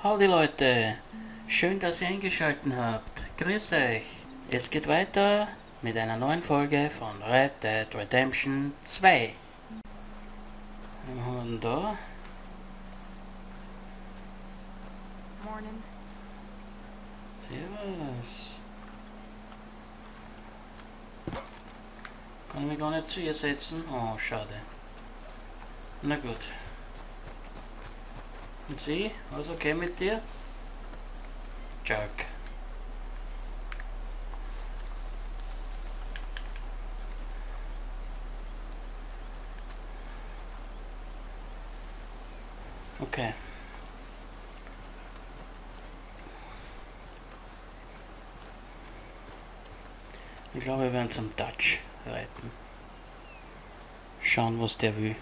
Howdy Leute, schön, dass ihr eingeschaltet habt. Grüß euch. Es geht weiter mit einer neuen Folge von Red Dead Redemption 2. Was haben wir denn da? Morning. Servus. Kann ich mich gar nicht zu ihr setzen? Oh, schade. Na gut. Und sie? Alles okay mit dir? Jerk. Okay. Ich glaube, wir werden zum Dutch reiten. Schauen, was der will.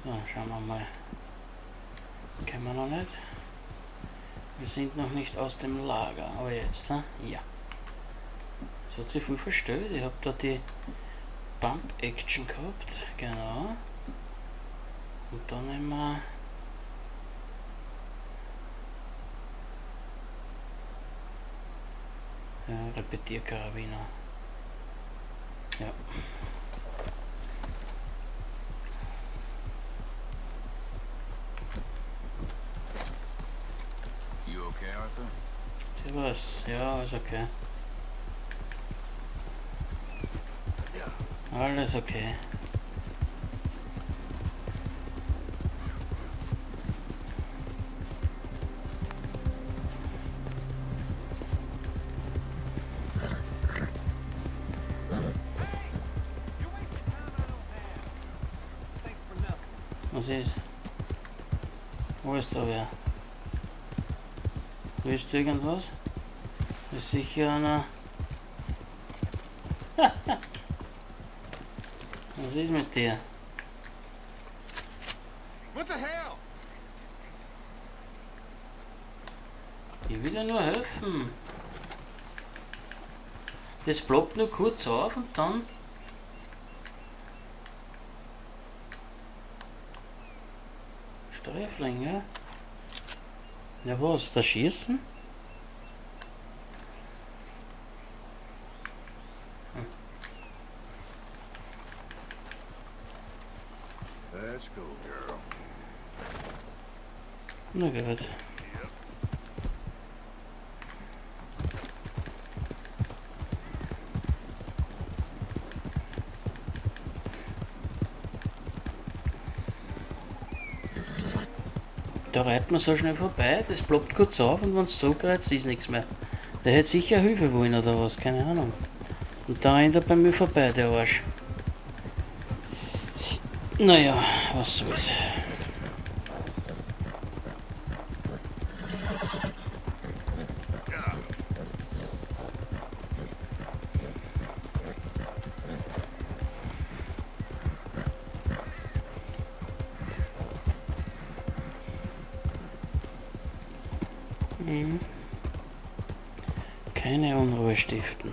So, schauen wir mal. Kennen wir noch nicht. Wir sind noch nicht aus dem Lager. Aber jetzt, ja. Das hat sich viel verstellt. Ich habe da die Bump-Action gehabt. Genau. Und dann immer Repetierkarabiner. Ja. You okay, Arthur? Servus. Ja, ist okay. Alles okay. Was ist? Wo ist da wer? Willst du irgendwas? Ist sicher einer. Was ist mit dir? What the hell? Ich will dir nur helfen. Das ploppt nur kurz auf und dann. Sträfling, ja? Ja, was? Da schießen? Let's go, girl. Na gut. Da reitet man so schnell vorbei, das ploppt kurz auf und wenn es so kratzt, ist nichts mehr. Der hätte sicher Hilfe wollen oder was, keine Ahnung. Und da rennt er bei mir vorbei, der Arsch. Naja, was soll's. Keine Unruhe stiften.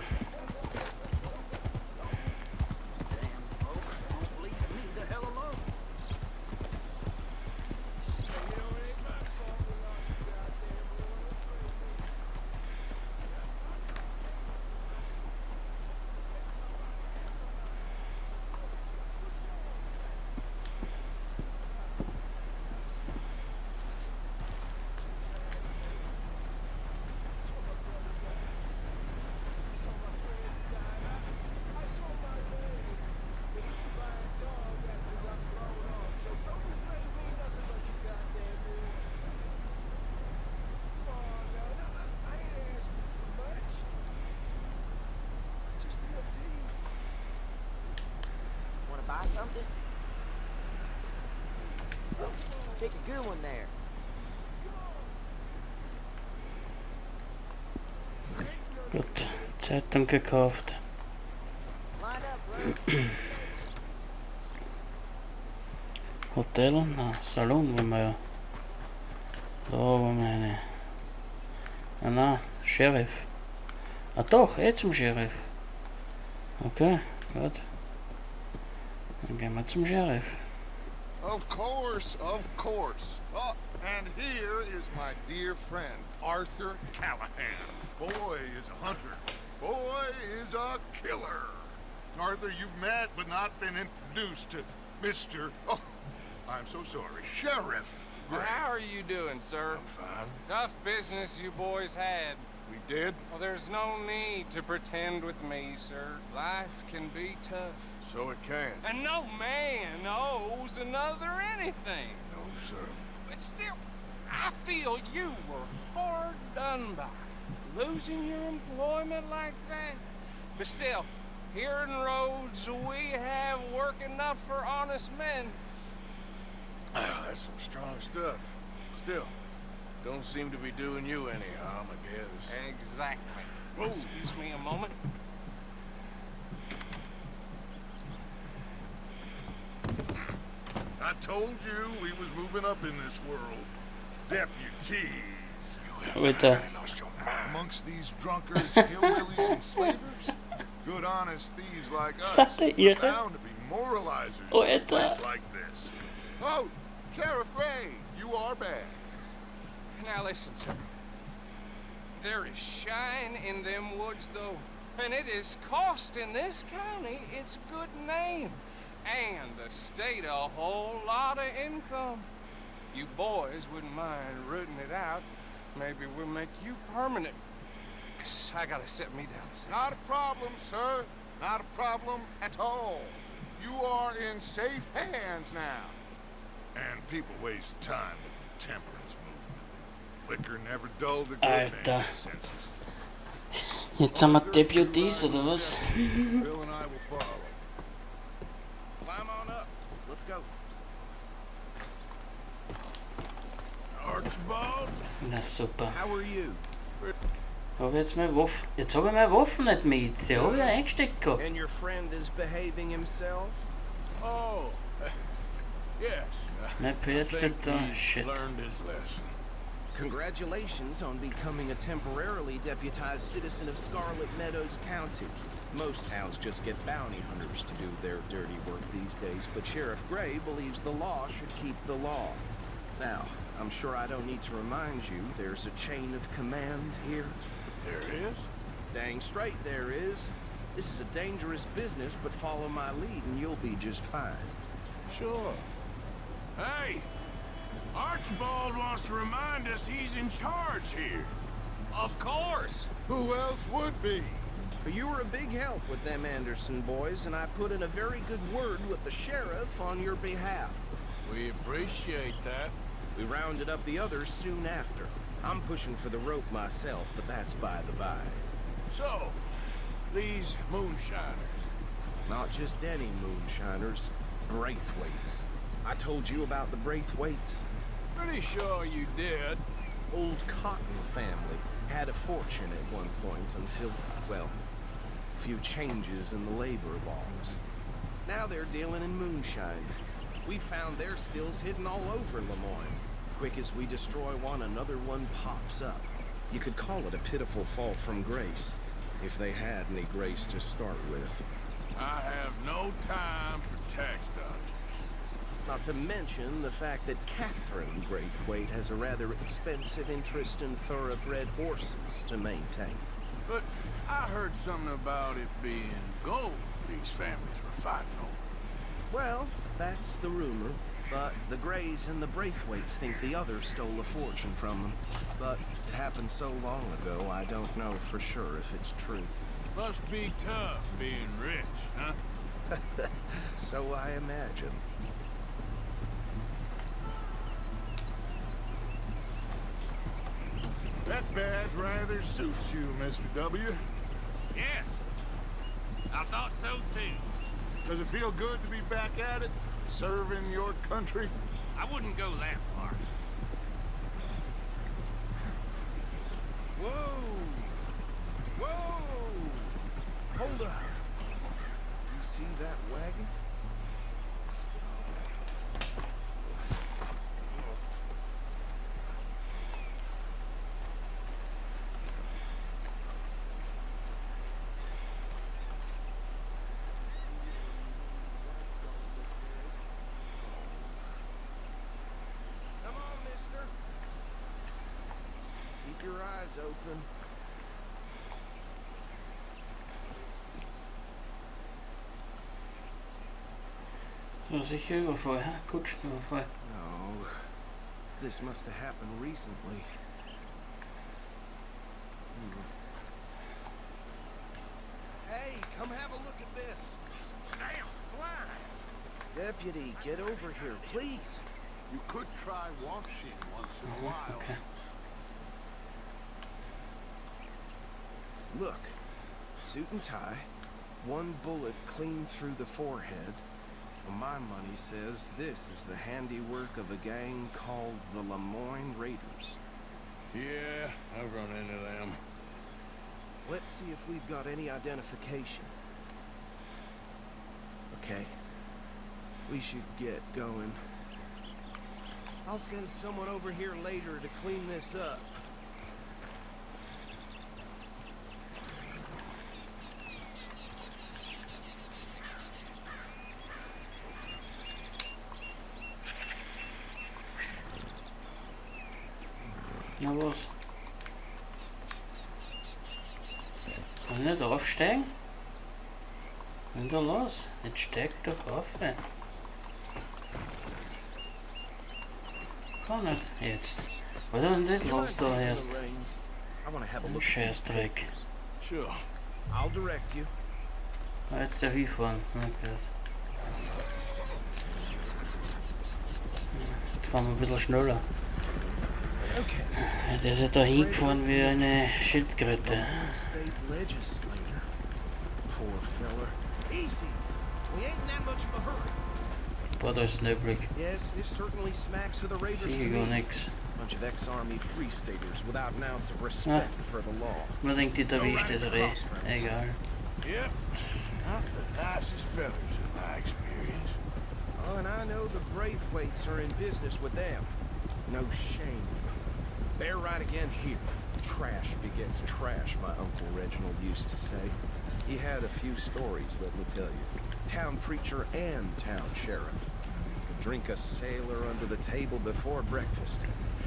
Buy something? Take a good one there. Zeitung gekauft. Line up, bro. Hotel? Na, Salon wollen wir ja. Da wollen wir eine. Ah na, Sheriff. Ah doch, zum Sheriff. Okay, gut. Dann gehen wir zum Sheriff. Of course, of course. Oh, and here is my dear friend, Arthur Callahan. Boy is a hunter. Boy is a killer. Arthur, you've met but not been introduced to Mr. Oh, I'm so sorry, Sheriff Gray. How are you doing, sir? I'm fine. Tough business you boys had. We did? Well, there's no need to pretend with me, sir. Life can be tough. So it can. And no man owes another anything. No, sir. But still, I feel you were hard done by. Losing your employment like that. But still, here in Rhodes, we have work enough for honest men. Ah, that's some strong stuff. Still, don't seem to be doing you any harm, I guess. Exactly. Excuse me a moment. I told you we was moving up in this world. Deputies. With the Lost your mind. Amongst these drunkards, hillbillies, and slavers, good honest thieves like us Satte are ihre- bound to be moralizers Oh, in a это- place like this. Oh, Sheriff Gray, you are bad. Now listen, sir. There is shine in them woods, though, and it is costing this county its good name, and the state a whole lot of income. You boys wouldn't mind rooting it out. Maybe we'll make you permanent. 'Cause I gotta sit me down. Not a problem, sir. Not a problem at all. You are in safe hands now. And people waste time with the temperance movement. Liquor never dulled a good Alter. man's senses. Jetzt haben wir Deputies oder was? Bill and I will follow. Climb on up. Let's go. Archibald? Na super. How are you? Hab jetzt meine Waffe. Jetzt habe ich meine Waffe nicht mit. Die habe ich eingesteckt gehabt. And your friend is behaving himself? Oh, yes. Mein Pferd steht da. He's Shit. learned his lesson. Congratulations on becoming a temporarily deputized citizen of Scarlet Meadows County. Most towns just get bounty hunters to do their dirty work these days, but Sheriff Gray believes the law should keep the law. Now, I'm sure I don't need to remind you, there's a chain of command here. There is? Dang straight there is. This is a dangerous business, but follow my lead and you'll be just fine. Sure. Hey, Archibald wants to remind us he's in charge here. Of course. Who else would be? But you were a big help with them Anderson boys, and I put in a very good word with the sheriff on your behalf. We appreciate that. We rounded up the others soon after. I'm pushing for the rope myself, but that's by the by. So, these moonshiners. Not just any moonshiners, Braithwaites. I told you about the Braithwaites. Pretty sure you did. Old Cotton family had a fortune at one point until, well, a few changes in the labor laws. Now they're dealing in moonshine. We found their stills hidden all over Lemoyne. Quick as we destroy one, another one pops up. You could call it a pitiful fall from grace, if they had any grace to start with. I have no time for tax dodgers. Not to mention the fact that Catherine Braithwaite has a rather expensive interest in thoroughbred horses to maintain. But I heard something about it being gold these families were fighting over. Well, that's the rumor. But the Grays and the Braithwaites think the others stole a fortune from them. But it happened so long ago, I don't know for sure if it's true. Must be tough being rich, huh? So I imagine. That badge rather suits you, Mr. W. Yes, I thought so too. Does it feel good to be back at it? Serving your country? I wouldn't go that far. Whoa! Whoa! keep your eyes open. Så sicher überfall, hä? Kutschenüberfall. No, this must have happened recently. Hey, come have a look at this. Damn, flies. Deputy, get over here, please. You could try washing once in a while. Okay. Look, suit and tie, one bullet clean through the forehead. Well, my money says this is the handiwork of a gang called the Lemoyne Raiders. Yeah, I've run into them. Let's see if we've got any identification. Okay. We should get going. I'll send someone over here later to clean this up. Na los. Kann nicht aufsteigen? Und dann los. Jetzt steig doch auf. Kann nicht. Jetzt. Was ist denn das los da erst? I want to have a Ein look at these Scheißdreck. pictures. Sure. I'll direct you. Ah, jetzt darf ich fahren. Na gut. Jetzt fahren wir ein bisschen schneller. Okay. Der ist ja da hingefahren wie eine Schildkröte. State legislator. Poor feller. Easy. We ain't in that much of a hurry. Boah, da ist Neblig. Yes, this certainly smacks of the Raiders to Sicher gar me. nix. Bunch of ex-army free staters without an ounce of respect for the law. Man denkt, die erwischt das Reh. Egal. Yep. Not the nicest feathers in my experience. Oh, and I know the Braithwaites are in business with them. No shame. They're right again here. Trash begets trash, my Uncle Reginald used to say. He had a few stories, let me tell you. Town preacher and town sheriff. Could drink a sailor under the table before breakfast.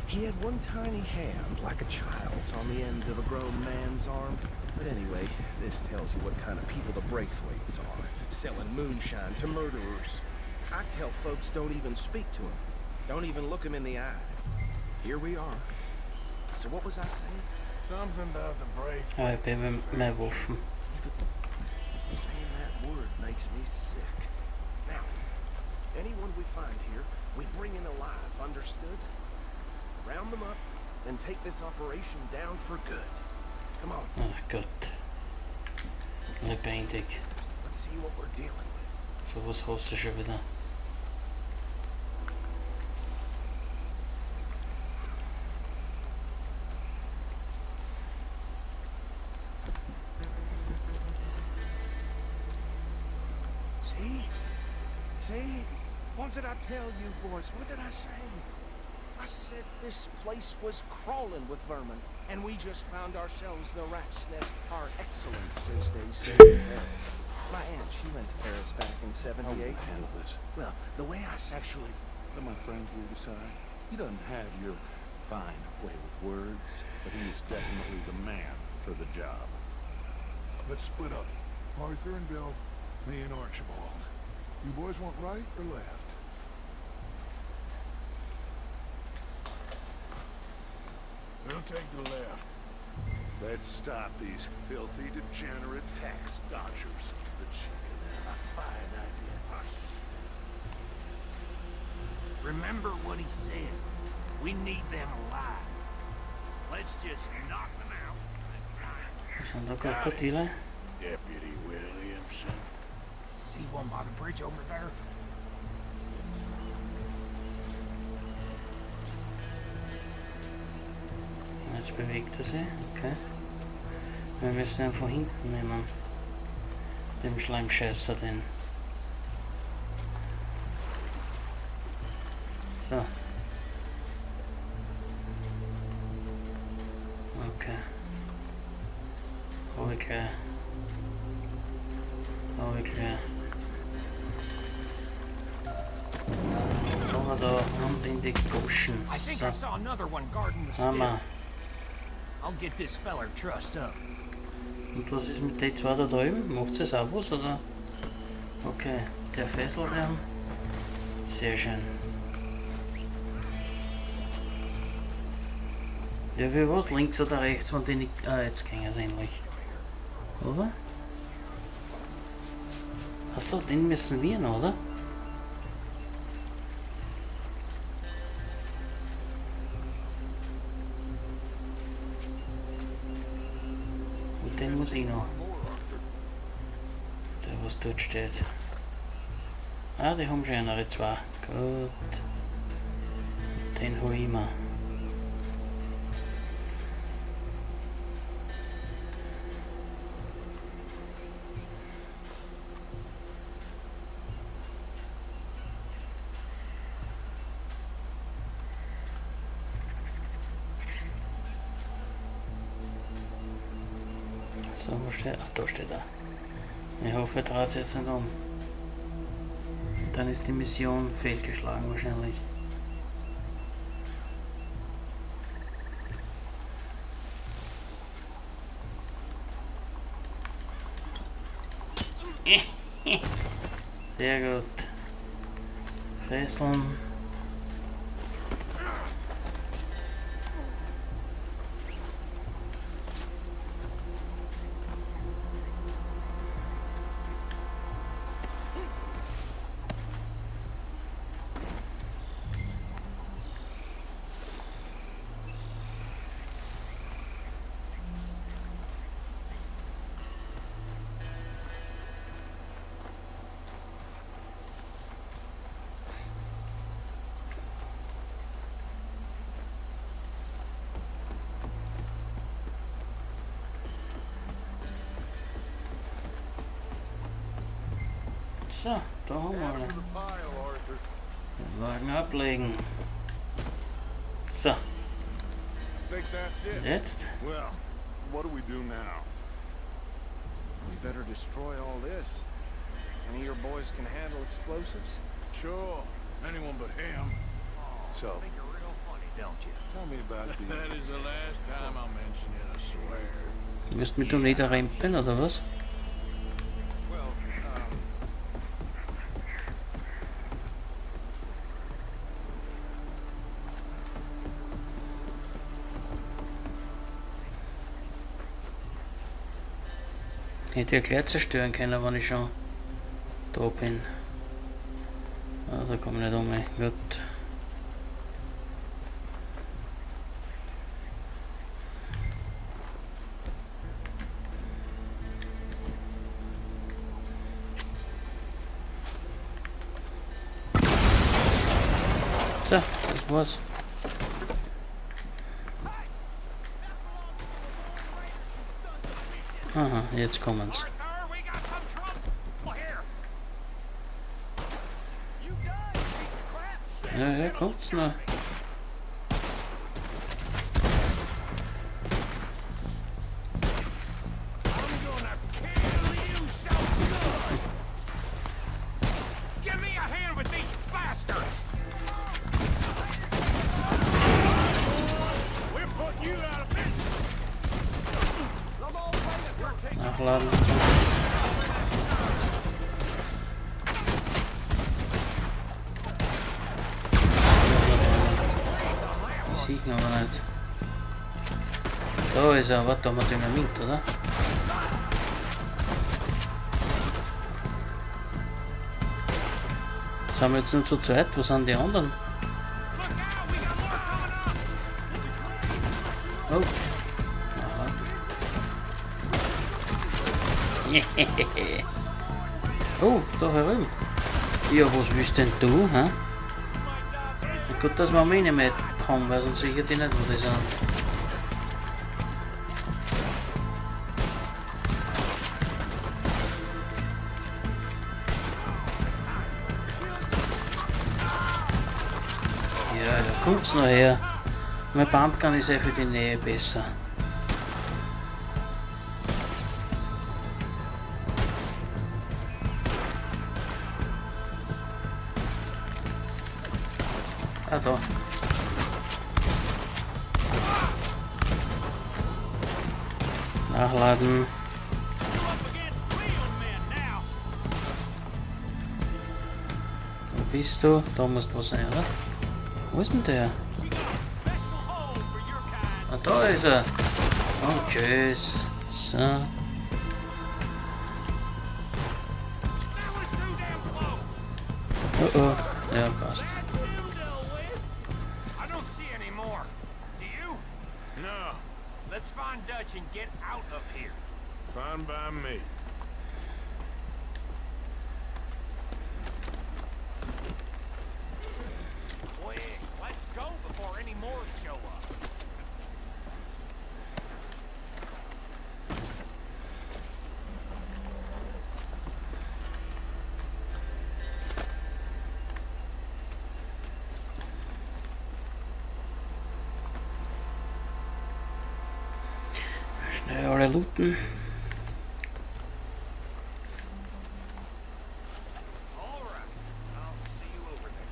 He had one tiny hand, like a child's, on the end of a grown man's arm. But anyway, this tells you what kind of people the Braithwaites are. Selling moonshine to murderers. I tell folks don't even speak to him. Don't even look him in the eye. Here we are. So what was I saying? Something about the brave. Ja, ich bin mit Waffen. Saying that word makes me sick. Now, anyone we find here, we bring in alive, understood? Round them up and take this operation down for good. Come on, Oh Gott. Lebendig. let's see what we're dealing with. So was hast du schon wieder? See? See? What did I tell you, boys? What did I say? I said this place was crawling with vermin, and we just found ourselves the rat's nest par excellence, as they say in Paris. My aunt, she went to Paris back in '78. Handle this. Well, the way I said Actually, let my friend here decide. He doesn't have your fine way with words, but he is definitely the man for the job. Let's split up. Arthur and Bill, me and Archibald. You boys want right or left? We'll take the left. Let's stop these filthy, degenerate tax dodgers. The chicken. A fine idea. Remember what he said. We need them alive. Let's just knock them out. Zijn dat krokodillen? Deputy Williamson. See one by the bridge over there? Jetzt bewegt er sich, okay. Wir müssen ihn von hinten nehmen. Dem Schleimscheißer den. So. Okay. Hab ich gleich. Hab ich gleich. Aber da und in die Goschen. I think So. I saw another one guarding the Mama. still. I'll get this feller trussed up. Und was ist mit den zwei da drüben? Macht es auch was, oder? Okay, der Fesselraum. Sehr schön. Ja, für was? Links oder rechts von denen... Ah, jetzt ging es endlich. Oder? Achso, den müssen wir noch, oder? Und den muss ich noch. Der, was dort steht. Ah, die haben schon andere zwei. Gut. Den hol ich mir. So, wo steht? Ach, da steht er. Ich hoffe, er dreht es jetzt nicht um. Dann ist die Mission fehlgeschlagen wahrscheinlich. Sehr gut. Fesseln. So, da haben wir ihn. Den Wagen ablegen. So, Think that's it? jetzt. Well, what do we do now? We better destroy all this. Any of your boys can handle explosives? Sure. Anyone but him. So, Think you're real funny, don't you? tell me about the... That is the last time I'll mention it, I swear. Du wirst mit dem niederrempeln, oder was? Well, Hätte ich gleich zerstören können, wenn ich schon da bin. Ah, da komme ich nicht um. Gut. So, das war's. Aha, jetzt kommen's. Arthur, we got some trouble here. You done, piece of crap? Ja, ja, kommt's noch. I'm gonna kill you so good. Give me a hand with these bastards. We're putting you out of business. Nachladen. Die sehe ich aber nicht. Da ist er, warte, da haben wir Dynamit, oder? Sind wir jetzt nur zu zweit? Wo sind die anderen? Oh. Aha. Oh, da herum. Ja, was willst denn du, hä? Na gut, dass wir mich nicht mehr haben, weil sonst sicher die nicht, wo die sind. Ja, da kommt's noch her. Mein Pumpgun ist ja für die Nähe besser. Ah, da. Nachladen. Wo bist du? Da musst du sein, oder? Wo ist denn der? Ah, da ist er. Und tschüss. So. Oh oh. Ja, passt. I don't see any more. Do you? No, Let's find Dutch and get out of here. fine by me. Quick, let's go before any more show up. Schnell alle looten. All right, I'll see you over there.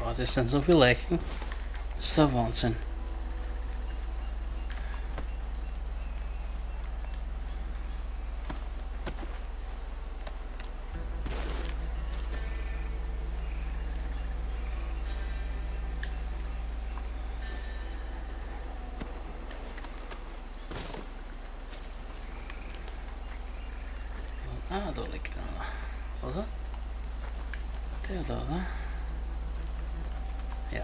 Oh, das sind so viele Leichen. Das ist ein Wahnsinn. Ah, da liegt einer. Oder? Der da, oder? Ja.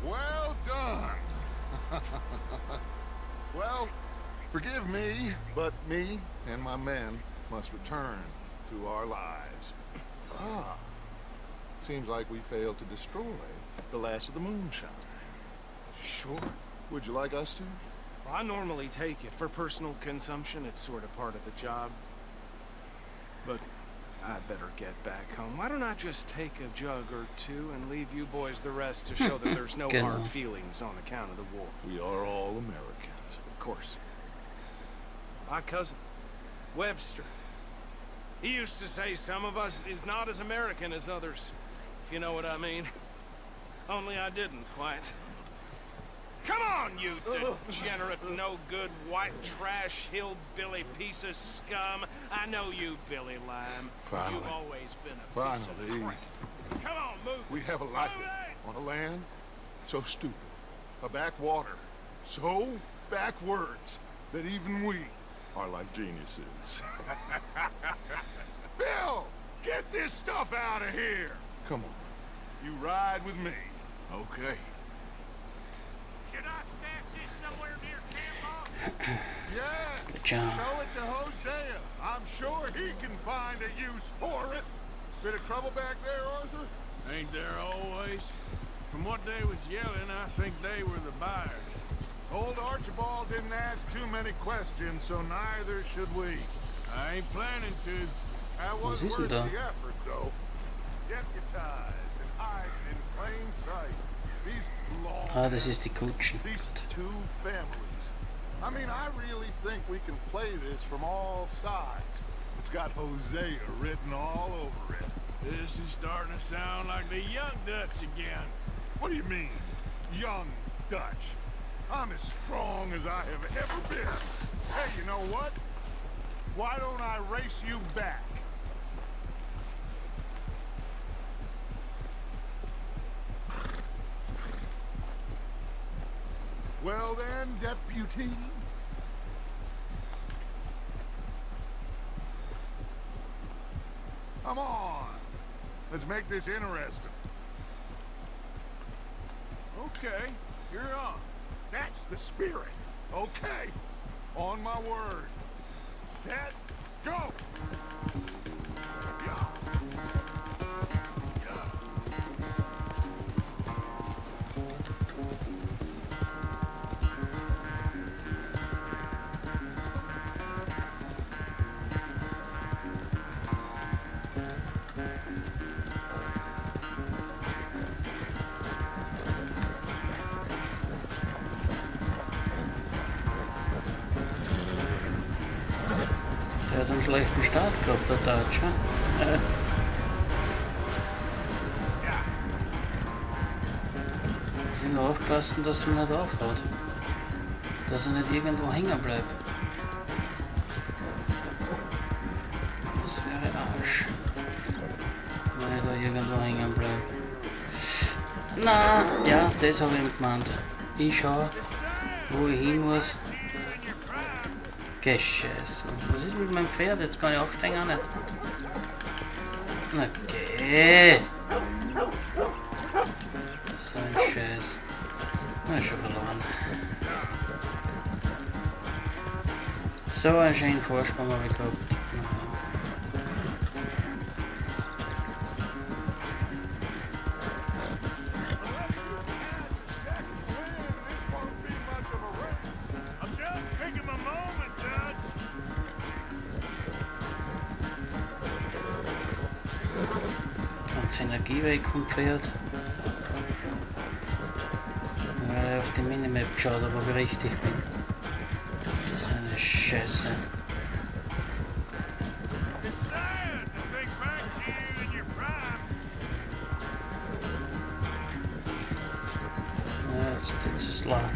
Well done. Well, forgive me, but me and my men must return to our lives. Ah, seems like we failed to destroy the last of the moonshine. Sure. Would you like us to? I normally take it for personal consumption. It's sort of part of the job. But I better get back home. Why don't I just take a jug or two and leave you boys the rest to show that there's no Genau. hard feelings on account of the war? We are all Americans. Of course. My cousin, Webster. He used to say some of us is not as American as others, if you know what I mean. Only I didn't quite. Come on, you degenerate, no-good, white trash, hillbilly piece of scum. I know you, Billy Lime. Finally. You've always been a piece Finally. of crap. Come on, move. We have a life on a land so stupid, a backwater so backwards that even we are like geniuses. Bill, get this stuff out of here. Come on, you ride with me. Okay. Should I stash this somewhere near camp? Yes. Good job. Show it to Hosea. I'm sure he can find a use for it. Bit of trouble back there, Arthur? Ain't there always? From what they was yelling, I think they were the buyers. Old Archibald didn't ask too many questions, so neither should we. I ain't planning to. That Was was ist worth denn da? the effort, though. Deputized and hiding in plain sight. These long Ah, das ist die Kutschen. these two families. I mean, I really think we can play this from all sides. It's got Hosea written all over it. This is starting to sound like the Young Dutch again. What do you mean, young Dutch? I'm as strong as I have ever been. Hey, you know what? Why don't I race you back? Well then, deputy. Come on. Let's make this interesting. Okay, you're on. That's the spirit. Okay. On my word. Set. Go. Yeah. Yeah. Der hat einen schlechten Start gehabt, der Deutsche. Müssen nur aufpassen, dass man nicht aufhaut. Dass er nicht irgendwo hängen bleibt. Das wäre Arsch. Wenn ich da irgendwo hängen bleibt. Na, ja, das habe ich ihm gemeint. Ich schau, wo ich hin muss. Gescheißen. Was ist mit meinem Pferd? Jetzt kann ich aufsteigen auch nicht. Na geh! So ein Scheiß. Na, schon verloren. So einen schönen Vorsprung habe ich gehabt. I'm just picking my moment, Dutch. Ganz Energie weg vom Pferd. Weil er auf die Minimap geschaut, ob ich richtig bin. So eine Scheiße. It's sad to think back to you in your prime. Ja, jetzt ist es lang.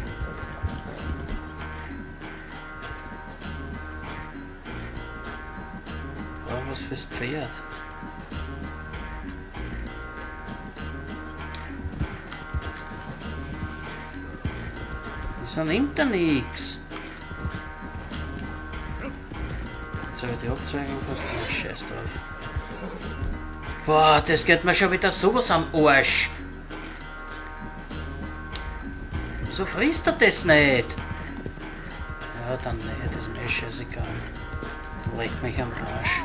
Oh, was fürs Pferd. Wieso nimmt er nix? Soll ich die Abzweigung verkaufen? Scheiß drauf. Boah, das geht mir schon wieder sowas am Arsch. So frisst er das nicht. Ja, dann nicht, das ist mir scheißegal. Leg mich am Arsch.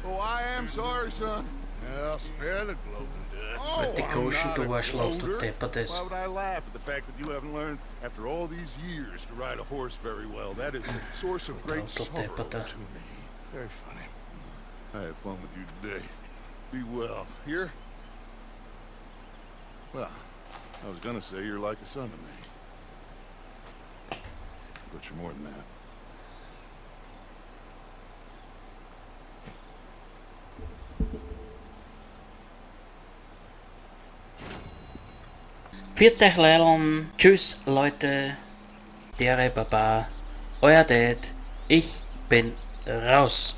Oh, I am sorry, son. Well, spare the gloating, Dutch. Wird die Goschen, du Arschloch, du Deppertes. Why would I laugh at the fact that you haven't learned, after all these years, to ride a horse very well? That is a source of great Total sorrow Depperter. to me. Very funny. I had fun with you today. Be well. Here? Well, I was gonna say you're like a son to me. But you're more than that. Pfiat euch Leilon. Tschüss Leute. Dere Baba. Euer Dad. Ich bin raus.